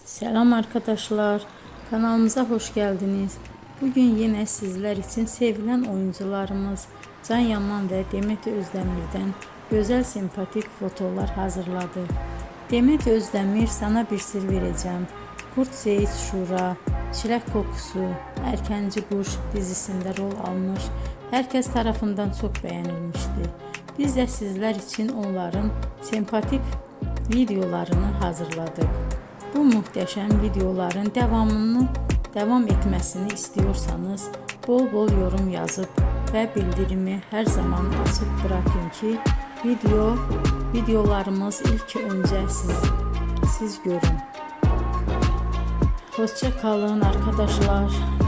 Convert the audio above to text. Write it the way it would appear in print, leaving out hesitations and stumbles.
Selam arkadaşlar, kanalımıza hoş geldiniz. Bugün yine sizler için sevilen oyuncularımız Can Yaman ve Demet Özdemir'den güzel sempatik fotolar hazırladı. Demet Özdemir sana bir sır vereceğim. Kurt Seyit Şura, Çilek Kokusu, Erkenci Kuş dizisinde rol almış. Herkes tarafından çok beğenilmişti. Biz de sizler için onların sempatik videolarını hazırladık. Bu muhteşem videoların devam etmesini istiyorsanız bol bol yorum yazıp ve bildirimi her zaman açık bırakın ki videolarımız ilk önce siz görün. Hoşça kalın arkadaşlar.